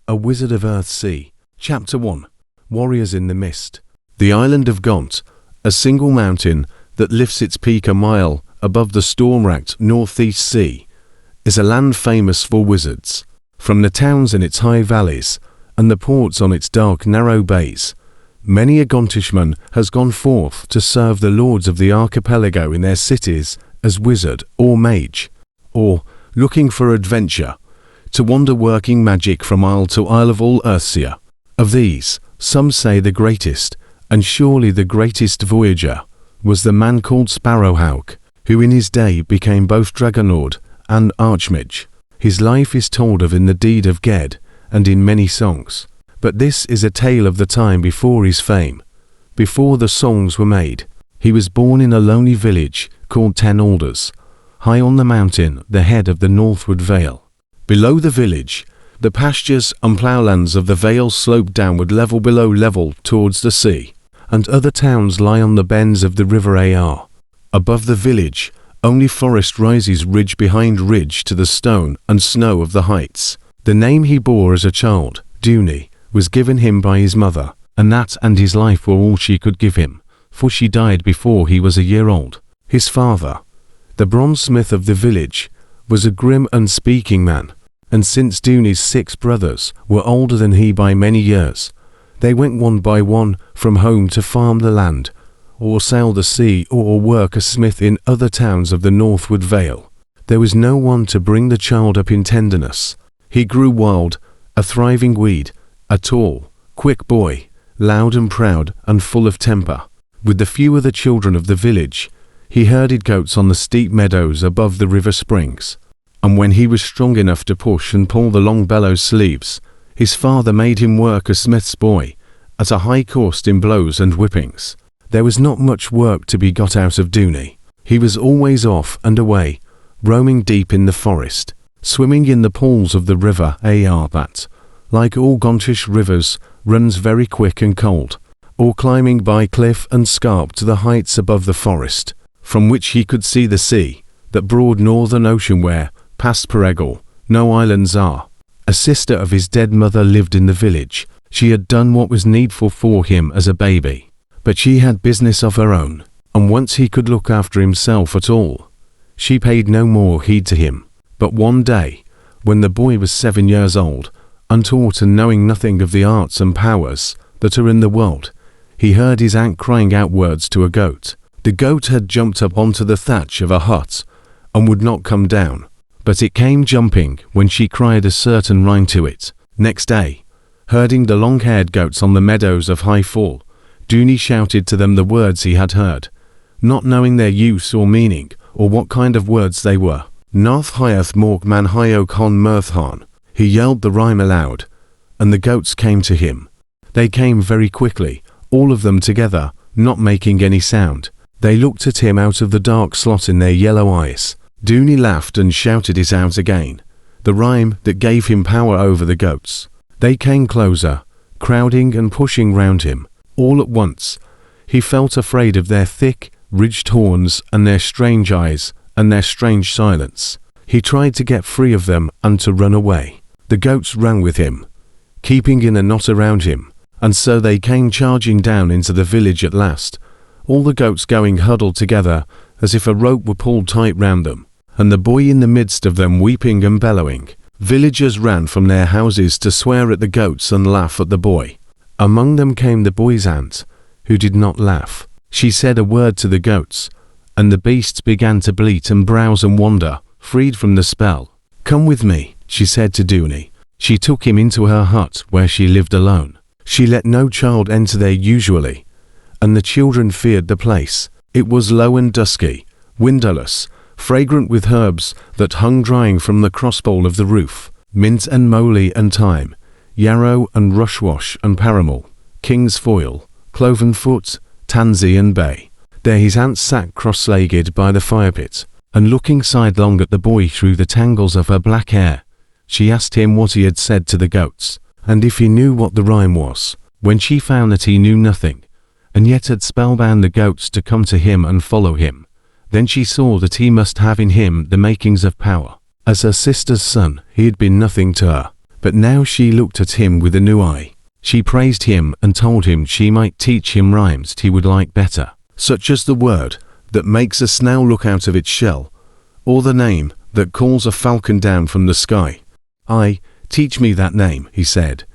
A Wizard of Earthsea. Chapter 1. Warriors in the Mist. The island of Gaunt, a single mountain that lifts its peak a mile above the storm-racked northeast sea, is a land famous for wizards. From the towns in its high valleys and the ports on its dark narrow bays, many a Gauntishman has gone forth to serve the lords of the archipelago in their cities as wizard or mage, or, looking for adventure, to wander working magic from isle to isle of all Earthsea. Of these, some say the greatest, and surely the greatest voyager, was the man called Sparrowhawk, who in his day became both Dragonlord and Archmage. His life is told of in the Deed of Ged, and in many songs. But this is a tale of the time before his fame. Before the songs were made, he was born in a lonely village called Ten Alders, high on the mountain, the head of the northward vale. Below the village, the pastures and ploughlands of the vale slope downward level below level towards the sea, and other towns lie on the bends of the river Ar. Above the village, only forest rises ridge behind ridge to the stone and snow of the heights. The name he bore as a child, Duny, was given him by his mother, and that and his life were all she could give him, for she died before he was a year old. His father, the bronze-smith of the village, was a grim unspeaking man, and since Duny's 6 brothers were older than he by many years, they went one by one from home to farm the land, or sail the sea, or work as smith in other towns of the northward vale. There was no one to bring the child up in tenderness. He grew wild, a thriving weed, a tall, quick boy, loud and proud and full of temper. With the few other children of the village, he herded goats on the steep meadows above the river springs. And when he was strong enough to push and pull the long bellows sleeves, his father made him work as smith's boy, at a high cost in blows and whippings. There was not much work to be got out of Duny. He was always off and away, roaming deep in the forest, swimming in the pools of the river Ar that, like all Gauntish rivers, runs very quick and cold, or climbing by cliff and scarp to the heights above the forest, from which he could see the sea, that broad northern ocean where, past Peregil, no islands are. A sister of his dead mother lived in the village. She had done what was needful for him as a baby, but she had business of her own, and once he could look after himself at all, she paid no more heed to him. But one day, when the boy was 7 years old, untaught and knowing nothing of the arts and powers that are in the world, he heard his aunt crying out words to a goat. The goat had jumped up onto the thatch of a hut, and would not come down, but it came jumping when she cried a certain rhyme to it. Next day, herding the long-haired goats on the meadows of High Fall, Duny shouted to them the words he had heard, not knowing their use or meaning, or what kind of words they were. Narth Hyath Mork Man Hyok Hon Mirthan. He yelled the rhyme aloud, and the goats came to him. They came very quickly, all of them together, not making any sound. They looked at him out of the dark slot in their yellow eyes. Duny laughed and shouted it out again, the rhyme that gave him power over the goats. They came closer, crowding and pushing round him. All at once, he felt afraid of their thick, ridged horns and their strange eyes and their strange silence. He tried to get free of them and to run away. The goats ran with him, keeping in a knot around him, and so they came charging down into the village at last, all the goats going huddled together as if a rope were pulled tight round them, and the boy in the midst of them weeping and bellowing. Villagers ran from their houses to swear at the goats and laugh at the boy. Among them came the boy's aunt, who did not laugh. She said a word to the goats, and the beasts began to bleat and browse and wander, freed from the spell. "Come with me," she said to Duny. She took him into her hut where she lived alone. She let no child enter there usually, and the children feared the place. It was low and dusky, windowless, fragrant with herbs that hung drying from the crossbowl of the roof, mint and moly and thyme, yarrow and rushwash and paramel, king's foil, cloven foot, tansy and bay. There his aunt sat cross-legged by the firepit, and looking sidelong at the boy through the tangles of her black hair, she asked him what he had said to the goats, and if he knew what the rhyme was. When she found that he knew nothing, and yet had spellbound the goats to come to him and follow him, then she saw that he must have in him the makings of power. As her sister's son, he had been nothing to her, But now she looked at him with a new eye. She praised him and told him she might teach him rhymes he would like better, such as the word that makes a snail look out of its shell, or the name that calls a falcon down from the sky. "Aye, teach me that name," he said,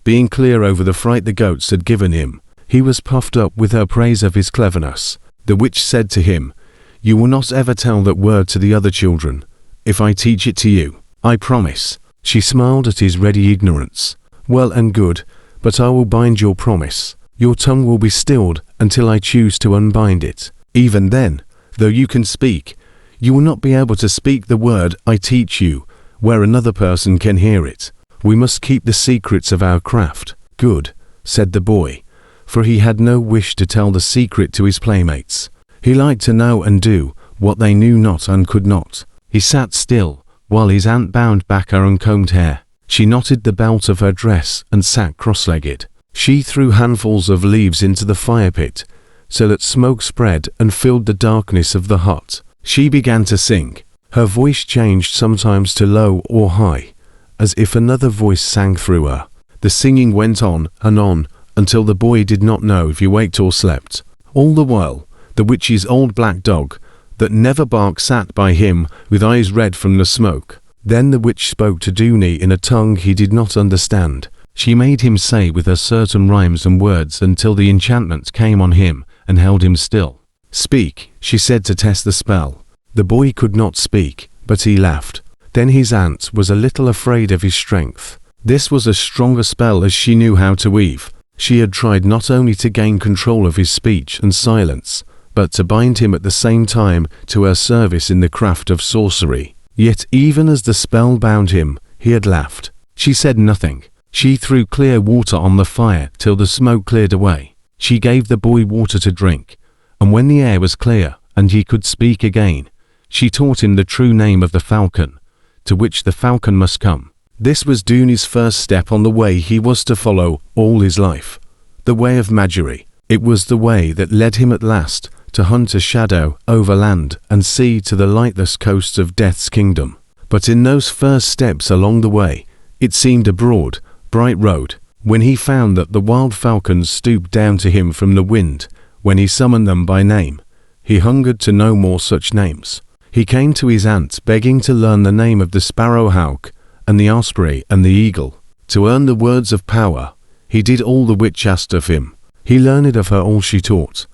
being clear over the fright the goats had given him. He was puffed up with her praise of his cleverness. The witch said to him, "You will not ever tell that word to the other children, if I teach it to you. I promise." She smiled at his ready ignorance. "Well and good, but I will bind your promise. Your tongue will be stilled until I choose to unbind it. Even then, though you can speak, you will not be able to speak the word I teach you, where another person can hear it. We must keep the secrets of our craft." "Good," said the boy, for he had no wish to tell the secret to his playmates. He liked to know and do what they knew not and could not. He sat still, while his aunt bound back her uncombed hair. She knotted the belt of her dress and sat cross-legged. She threw handfuls of leaves into the fire pit, so that smoke spread and filled the darkness of the hut. She began to sing. Her voice changed sometimes to low or high, as if another voice sang through her. The singing went on and on, until the boy did not know if he waked or slept. All the while, the witch's old black dog, that never barked, sat by him with eyes red from the smoke. Then the witch spoke to Dooney in a tongue he did not understand. She made him say with her certain rhymes and words until the enchantment came on him and held him still. "Speak," she said to test the spell. The boy could not speak, but he laughed. Then his aunt was a little afraid of his strength. This was a stronger spell as she knew how to weave. She had tried not only to gain control of his speech and silence, but to bind him at the same time to her service in the craft of sorcery. Yet even as the spell bound him, he had laughed. She said nothing. She threw clear water on the fire till the smoke cleared away. She gave the boy water to drink, and when the air was clear and he could speak again, she taught him the true name of the falcon, to which the falcon must come. This was Dooney's first step on the way he was to follow all his life. The way of Magi. It was the way that led him at last to hunt a shadow over land and sea to the lightless coasts of Death's kingdom. But in those first steps along the way, it seemed a broad, bright road, when he found that the wild falcons stooped down to him from the wind, when he summoned them by name. He hungered to know more such names. He came to his aunt begging to learn the name of the sparrowhawk and the osprey and the eagle. To earn the words of power, he did all the witch asked of him. He learned of her all she taught,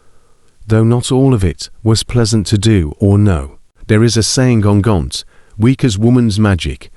though not all of it was pleasant to do or know. There is a saying on Gaunt, "Weak as woman's magic,"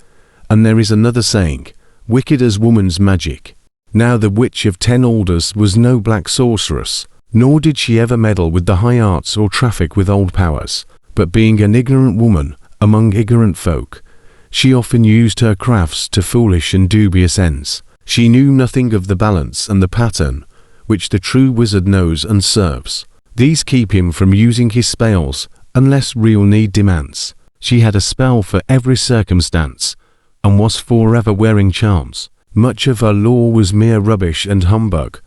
and there is another saying, "Wicked as woman's magic." Now the witch of 10 Alders was no black sorceress, nor did she ever meddle with the high arts or traffic with old powers, but being an ignorant woman among ignorant folk, she often used her crafts to foolish and dubious ends. She knew nothing of the balance and the pattern, which the true wizard knows and serves. These keep him from using his spells unless real need demands. She had a spell for every circumstance, and was forever wearing charms. Much of her lore was mere rubbish and humbug,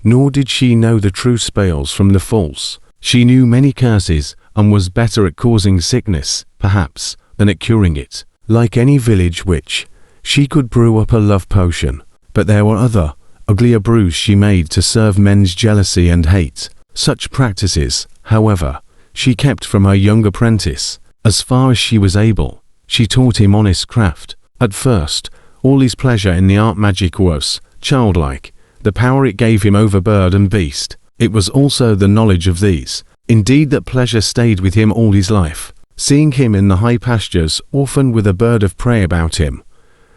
nor did she know the true spells from the false. She knew many curses, and was better at causing sickness, perhaps, than at curing it. Like any village witch, she could brew up a love potion, but there were other, uglier brews she made to serve men's jealousy and hate. Such practices, however, she kept from her young apprentice. As far as she was able, she taught him honest craft. At first, all his pleasure in the art magic was childlike, the power it gave him over bird and beast. It was also the knowledge of these, indeed, that pleasure stayed with him all his life. Seeing him in the high pastures, often with a bird of prey about him,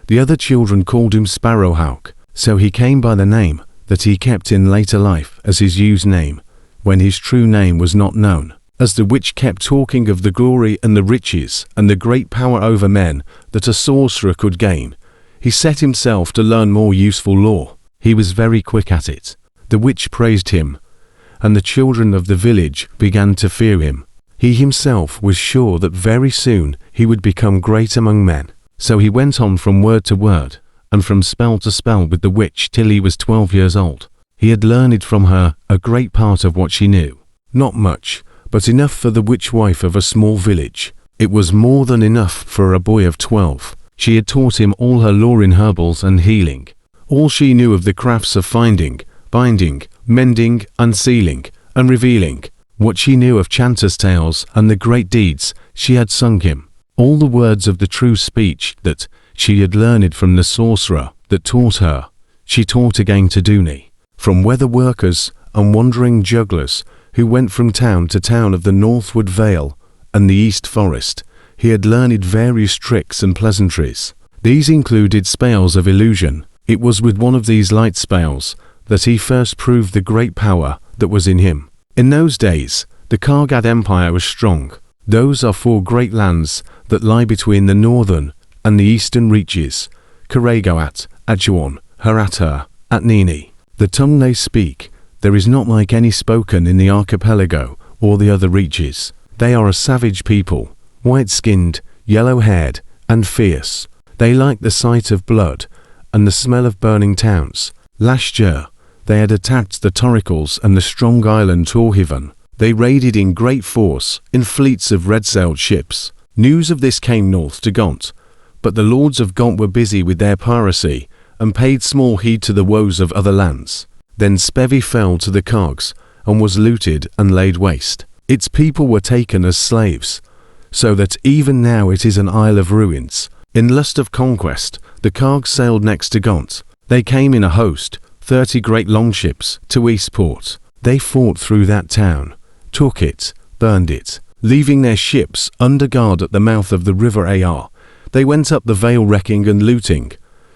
the other children called him Sparrowhawk, so he came by the name that he kept in later life as his used name, when his true name was not known. As the witch kept talking of the glory and the riches and the great power over men that a sorcerer could gain, he set himself to learn more useful lore. He was very quick at it. The witch praised him, and the children of the village began to fear him. He himself was sure that very soon he would become great among men. So he went on from word to word, and from spell to spell with the witch till he was 12 years old. He had learned from her a great part of what she knew. Not much, but enough for the witch wife of a small village. It was more than enough for a boy of 12. She had taught him all her lore in herbals and healing. All she knew of the crafts of finding, binding, mending, unsealing, and revealing. What she knew of chanters' tales and the great deeds she had sung him. All the words of the true speech that she had learned from the sorcerer that taught her, she taught again to Dooney. From weather workers and wandering jugglers who went from town to town of the Northwood Vale and the East Forest, he had learned various tricks and pleasantries. These included spells of illusion. It was with one of these light spells that he first proved the great power that was in him. In those days, the Kargad Empire was strong. Those are 4 great lands that lie between the northern and the eastern reaches: Karagoat, Ajuon, Haratar, Atnini. The tongue they speak, there is not like any spoken in the archipelago or the other reaches. They are a savage people, white-skinned, yellow-haired, and fierce. They like the sight of blood and the smell of burning towns. Last year, they had attacked the Toricles and the strong island Torhivan. They raided in great force, in fleets of red-sailed ships. News of this came north to Gaunt, but the lords of Gaunt were busy with their piracy and paid small heed to the woes of other lands. Then Spevy fell to the Kargs and was looted and laid waste. Its people were taken as slaves, so that even now it is an isle of ruins. In lust of conquest, the Kargs sailed next to Gaunt. They came in a host, 30 great longships, to Eastport. They fought through that town, took it, burned it, leaving their ships under guard at the mouth of the river Ar. They went up the vale wrecking and looting,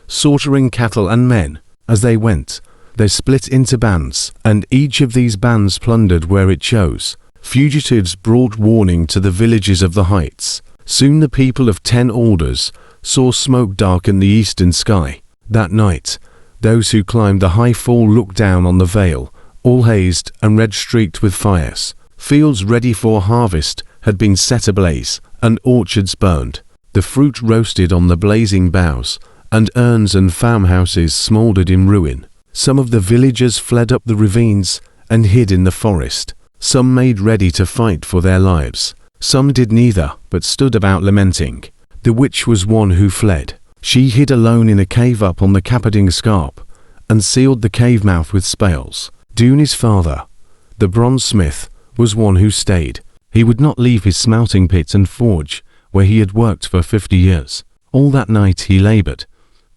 slaughtering cattle and men. As they went, they split into bands, and each of these bands plundered where it chose. Fugitives brought warning to the villages of the heights. Soon the people of 10 Alders saw smoke darken the eastern sky. That night, those who climbed the high fall looked down on the vale, all hazed and red-streaked with fires. Fields ready for harvest had been set ablaze, and orchards burned. The fruit roasted on the blazing boughs, and urns and farmhouses smouldered in ruin. Some of the villagers fled up the ravines and hid in the forest. Some made ready to fight for their lives. Some did neither, but stood about lamenting. The witch was one who fled. She hid alone in a cave up on the Capading Scarp, and sealed the cave mouth with spells. Dooney's father, the bronzesmith, was one who stayed. He would not leave his smelting pit and forge, where he had worked for 50 years. All that night he laboured,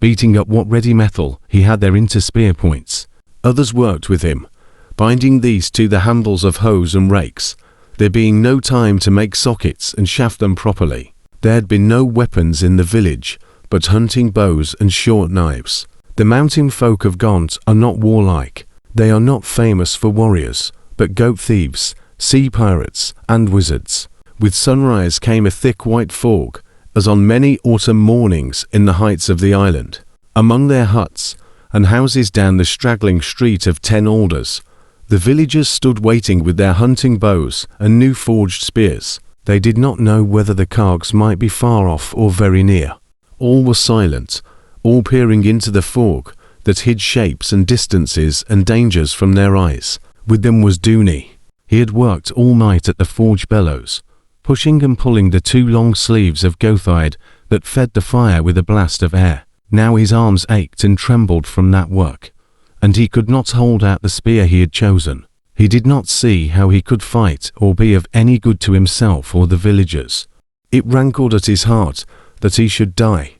beating up what ready metal he had there into spear points. Others worked with him, binding these to the handles of hoes and rakes, there being no time to make sockets and shaft them properly. There had been no weapons in the village, but hunting bows and short knives. The mountain folk of Gaunt are not warlike. They are not famous for warriors, but goat thieves, sea pirates, and wizards. With sunrise came a thick white fog, as on many autumn mornings in the heights of the island. Among their huts and houses down the straggling street of 10 Alders, the villagers stood waiting with their hunting bows and new forged spears. They did not know whether the Kargs might be far off or very near. All were silent, all peering into the fog that hid shapes and distances and dangers from their eyes. With them was Dooney. He had worked all night at the forge bellows, pushing and pulling the 2 long sleeves of goathide that fed the fire with a blast of air. Now his arms ached and trembled from that work, and he could not hold out the spear he had chosen. He did not see how he could fight or be of any good to himself or the villagers. It rankled at his heart that he should die,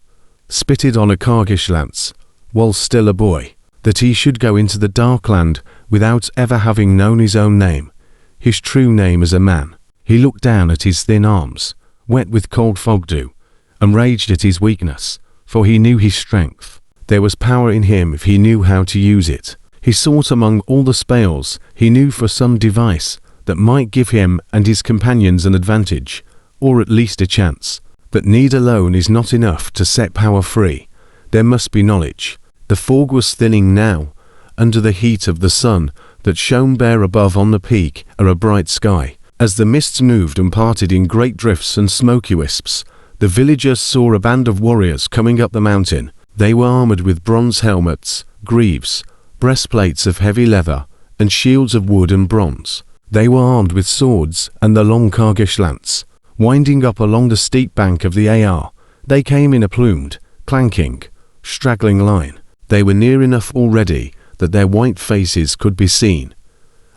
spitted on a Kargish lance, while still a boy, that he should go into the dark land without ever having known his own name, his true name as a man. He looked down at his thin arms, wet with cold fog dew, and raged at his weakness, for he knew his strength. There was power in him if he knew how to use it. He sought among all the spells he knew for some device that might give him and his companions an advantage, or at least a chance. But need alone is not enough to set power free. There must be knowledge. The fog was thinning now, under the heat of the sun that shone bare above on the peak or a bright sky. As the mists moved and parted in great drifts and smoky wisps, the villagers saw a band of warriors coming up the mountain. They were armoured with bronze helmets, greaves, breastplates of heavy leather, and shields of wood and bronze. They were armed with swords and the long Kargish lance. Winding up along the steep bank of the Ar, They came in a plumed, clanking, straggling line. They were near enough already that their white faces could be seen,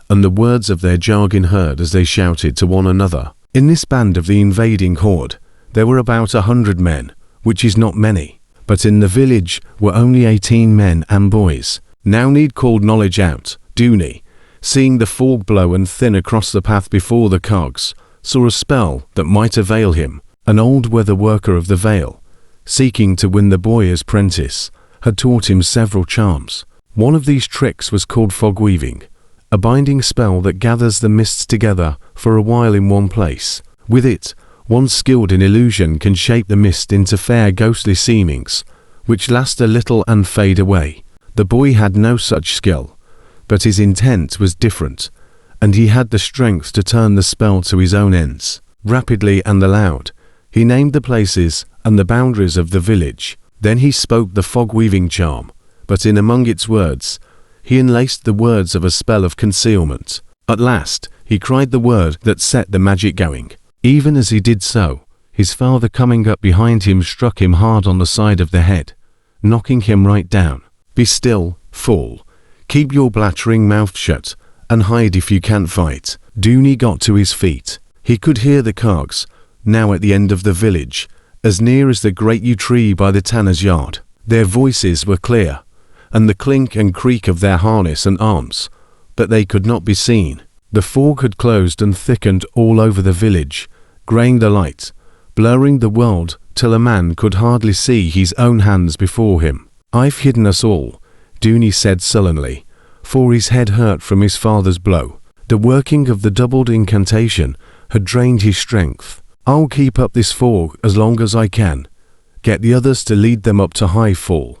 and the words of their jargon heard as they shouted to one another. In this band of the invading horde, there were about 100 men, which is not many, but in the village were only 18 men and boys. Now Need called knowledge out. Dooney, seeing the fog blow and thin across the path before the cogs, saw a spell that might avail him. An old weather worker of the Vale, seeking to win the boy as prentice, had taught him several charms. One of these tricks was called fog weaving, a binding spell that gathers the mists together for a while in one place. With it, one skilled in illusion can shape the mist into fair ghostly seemings, which last a little and fade away. The boy had no such skill, but his intent was different, and he had the strength to turn the spell to his own ends. Rapidly and aloud, he named the places and the boundaries of the village. Then he spoke the fog-weaving charm, but in among its words, he enlaced the words of a spell of concealment. At last, he cried the word that set the magic going. Even as he did so, his father coming up behind him struck him hard on the side of the head, knocking him right down. Be still, fool. Keep your blattering mouth shut, and hide if you can't fight. Dooney got to his feet. He could hear the cogs, now at the end of the village, as near as the great yew tree by the tanner's yard. Their voices were clear, and the clink and creak of their harness and arms, but they could not be seen. The fog had closed and thickened all over the village, greying the light, blurring the world till a man could hardly see his own hands before him. I've hidden us all, Dooney said sullenly, for his head hurt from his father's blow. The working of the doubled incantation had drained his strength. I'll keep up this fog as long as I can. Get the others to lead them up to high fall.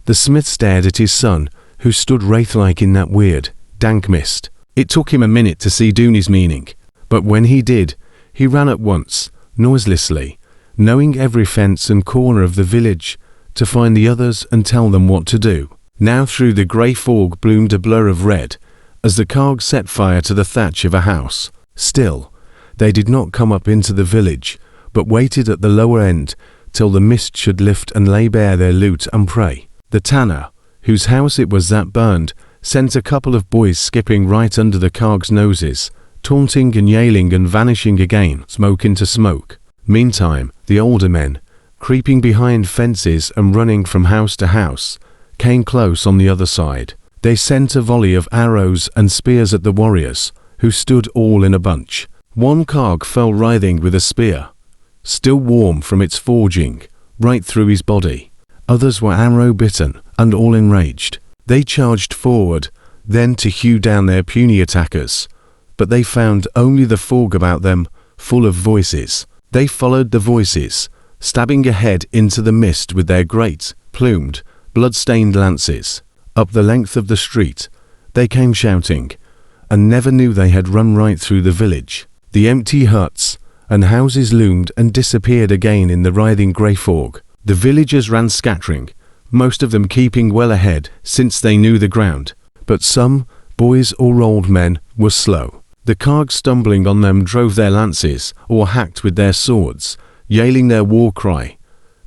The smith stared at his son, who stood wraith-like in that weird, dank mist. It took him a minute to see Dooney's meaning, but when he did, he ran at once, noiselessly, knowing every fence and corner of the village, to find the others and tell them what to do. Now through the grey fog bloomed a blur of red, as the cogs set fire to the thatch of a house. Still, they did not come up into the village, but waited at the lower end till the mist should lift and lay bare their loot and prey. The tanner, whose house it was that burned, sent a couple of boys skipping right under the cogs' noses, taunting and yelling and vanishing again, smoke into smoke. Meantime, the older men, creeping behind fences and running from house to house, came close on the other side. They sent a volley of arrows and spears at the warriors, who stood all in a bunch. One cog fell writhing with a spear, still warm from its forging, right through his body. Others were arrow-bitten and all enraged. They charged forward, then to hew down their puny attackers, but they found only the fog about them, full of voices. They followed the voices, stabbing ahead into the mist with their great, plumed, blood-stained lances. Up the length of the street, they came shouting, and never knew they had run right through the village. The empty huts and houses loomed and disappeared again in the writhing grey fog. The villagers ran scattering, most of them keeping well ahead since they knew the ground, but some, boys or old men, were slow. The cogs stumbling on them drove their lances or hacked with their swords, yelling their war cry,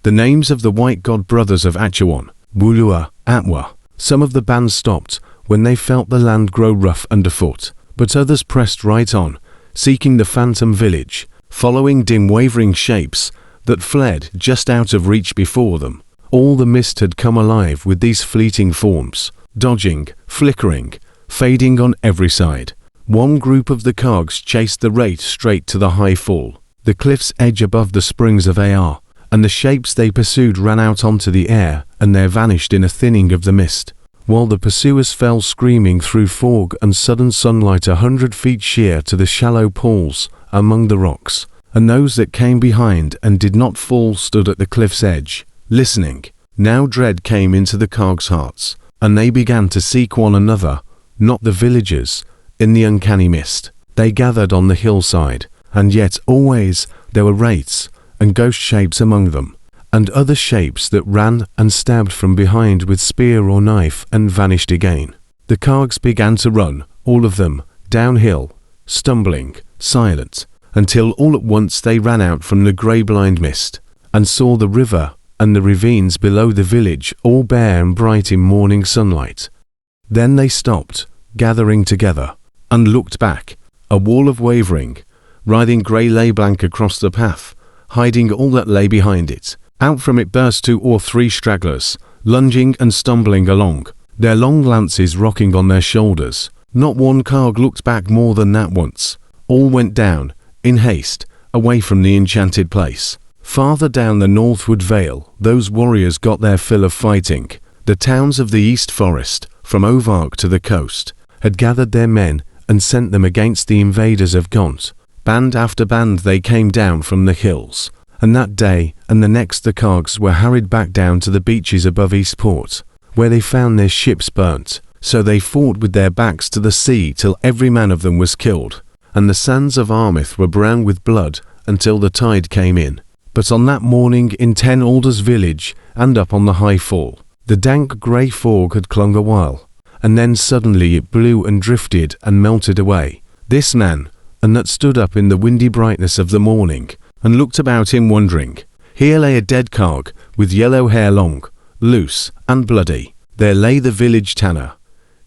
the names of the white god brothers of Achewan, Wulua, Atwa. Some of the band stopped when they felt the land grow rough underfoot, but others pressed right on, seeking the phantom village, following dim wavering shapes that fled just out of reach before them. All the mist had come alive with these fleeting forms, dodging, flickering, fading on every side. One group of the cogs chased the wraith straight to the high fall, the cliff's edge above the springs of Ar, and the shapes they pursued ran out onto the air and there vanished in a thinning of the mist, while the pursuers fell screaming through fog and sudden sunlight 100 feet sheer to the shallow pools among the rocks, and those that came behind and did not fall stood at the cliff's edge, listening. Now dread came into the cogs' hearts, and they began to seek one another, not the villagers, in the uncanny mist. They gathered on the hillside, and yet always there were wraiths and ghost shapes among them, and other shapes that ran and stabbed from behind with spear or knife and vanished again. The cogs began to run, all of them, downhill, stumbling, silent, until all at once they ran out from the grey blind mist, and saw the river and the ravines below the village all bare and bright in morning sunlight. Then they stopped, gathering together, and looked back. A wall of wavering, writhing grey lay blank across the path, hiding all that lay behind it. Out from it burst 2 or 3 stragglers, lunging and stumbling along, their long lances rocking on their shoulders. Not one carg looked back more than that once. All went down, in haste, away from the enchanted place. Farther down the northward vale, those warriors got their fill of fighting. The towns of the East Forest, from Ovark to the coast, had gathered their men and sent them against the invaders of Gaunt. Band after band they came down from the hills, and that day and the next the cargs were harried back down to the beaches above Eastport, where they found their ships burnt. So they fought with their backs to the sea till every man of them was killed, and the sands of Armith were brown with blood until the tide came in. But on that morning in 10 Alders village and up on the high fall, the dank grey fog had clung a while, and then suddenly it blew and drifted and melted away. This man, and that stood up in the windy brightness of the morning, and looked about him wondering. Here lay a dead carg, with yellow hair long, loose, and bloody. There lay the village tanner,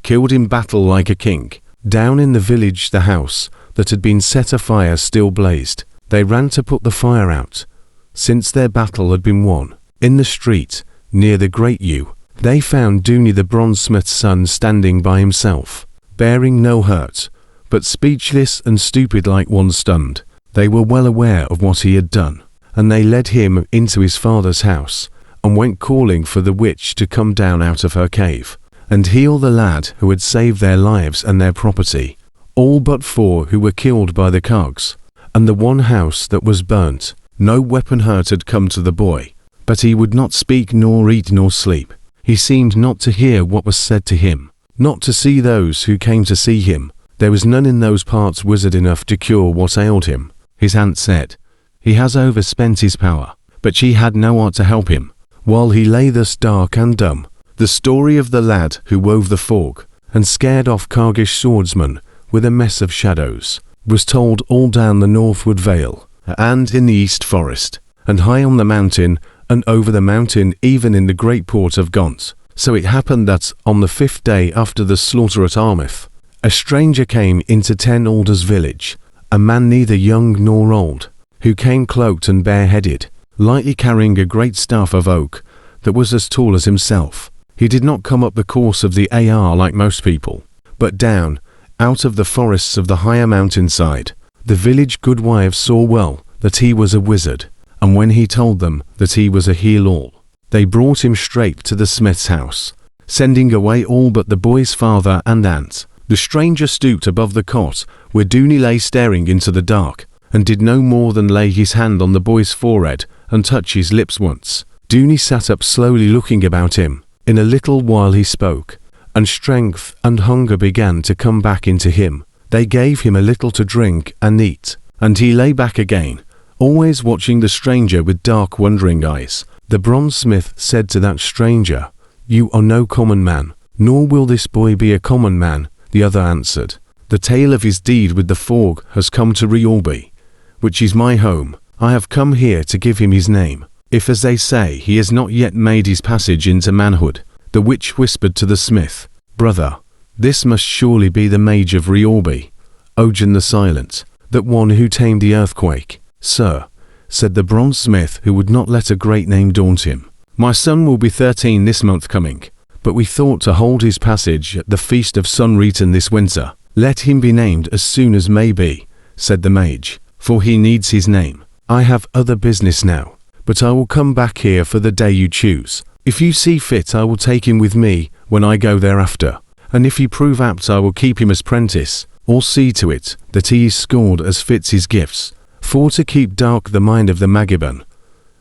killed in battle like a king. Down in the village the house that had been set afire still blazed. They ran to put the fire out, since their battle had been won. In the street, near the great yew, they found Dooney the bronzesmith's son standing by himself, bearing no hurt, but speechless and stupid like one stunned. They were well aware of what he had done, and they led him into his father's house, and went calling for the witch to come down out of her cave, and heal the lad who had saved their lives and their property, all but 4 who were killed by the cargs, and the one house that was burnt. No weapon hurt had come to the boy, but he would not speak nor eat nor sleep. He seemed not to hear what was said to him, not to see those who came to see him. There was none in those parts wizard enough to cure what ailed him. His aunt said, "He has overspent his power," but she had no art to help him. While he lay thus dark and dumb, the story of the lad who wove the fog, and scared off cargish swordsmen with a mess of shadows, was told all down the northward vale, and in the East Forest, and high on the mountain, and over the mountain even in the great port of Gaunt. So it happened that, on the 5th day after the slaughter at Armith, a stranger came into 10 Alders village, a man neither young nor old, who came cloaked and bareheaded, lightly carrying a great staff of oak that was as tall as himself. He did not come up the course of the Ar like most people, but down, out of the forests of the higher mountainside. The village goodwives saw well that he was a wizard, and when he told them that he was a heal-all, they brought him straight to the smith's house, sending away all but the boy's father and aunt. The stranger stooped above the cot where Dooney lay staring into the dark, and did no more than lay his hand on the boy's forehead and touch his lips once. Dooney sat up slowly looking about him. In a little while he spoke, and strength and hunger began to come back into him. They gave him a little to drink and eat, and he lay back again, always watching the stranger with dark wondering eyes. The bronzesmith said to that stranger, "You are no common man, nor will this boy be a common man." The other answered, "The tale of his deed with the fog has come to Riorby, which is my home. I have come here to give him his name. If, as they say, he has not yet made his passage into manhood." The witch whispered to the smith, "Brother, this must surely be the mage of Riorby, Ogian the Silent, that one who tamed the earthquake." "Sir," said the bronzesmith, who would not let a great name daunt him, "my son will be 13 this month coming, but we thought to hold his passage at the feast of Sunreaton this winter." "Let him be named as soon as may be," said the mage, "for he needs his name. I have other business now, but I will come back here for the day you choose. If you see fit, I will take him with me when I go thereafter, and if he prove apt, I will keep him as prentice, or see to it that he is scored as fits his gifts. For to keep dark the mind of the Magiban,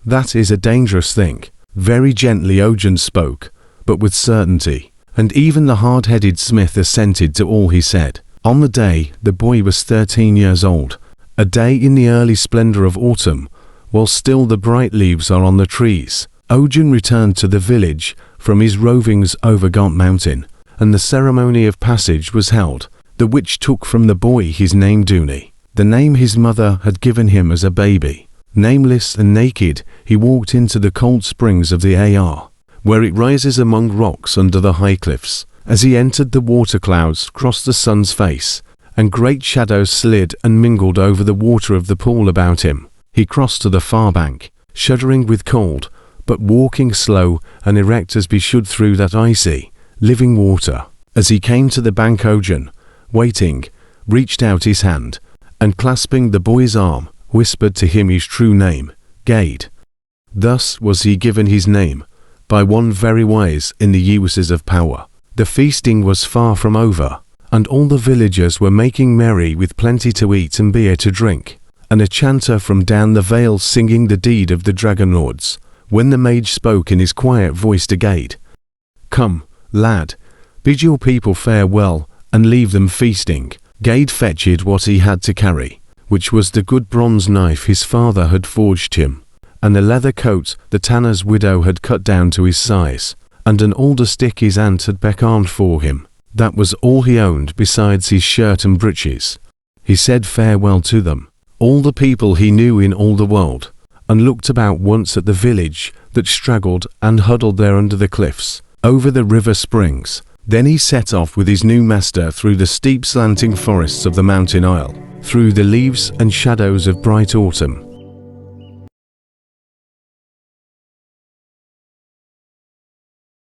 that is a dangerous thing." Very gently Ogian spoke, but with certainty, and even the hard-headed smith assented to all he said. On the day the boy was 13 years old, a day in the early splendour of autumn, while still the bright leaves are on the trees, Ogian returned to the village from his rovings over Gaunt Mountain, and the ceremony of passage was held. The witch took from the boy his name Dooney, the name his mother had given him as a baby. Nameless and naked, he walked into the cold springs of the AR, where it rises among rocks under the high cliffs. As he entered, the water clouds crossed the sun's face, and great shadows slid and mingled over the water of the pool about him. He crossed to the far bank, shuddering with cold, but walking slow and erect as he should through that icy, living water. As he came to the bank, Ojan, waiting, reached out his hand, and clasping the boy's arm, whispered to him his true name, Gade. Thus was he given his name, by one very wise in the uses of power. The feasting was far from over, and all the villagers were making merry with plenty to eat and beer to drink, and a chanter from down the vale singing the deed of the dragon lords, when the mage spoke in his quiet voice to Gade. Come, lad, bid your people farewell, and leave them feasting. Gade fetched what he had to carry, which was the good bronze knife his father had forged him, and the leather coat the tanner's widow had cut down to his size, and an alder stick his aunt had becalmed for him. That was all he owned besides his shirt and breeches. He said farewell to them, all the people he knew in all the world, and looked about once at the village that straggled and huddled there under the cliffs, over the river springs. Then he set off with his new master through the steep slanting forests of the mountain isle, through the leaves and shadows of bright autumn,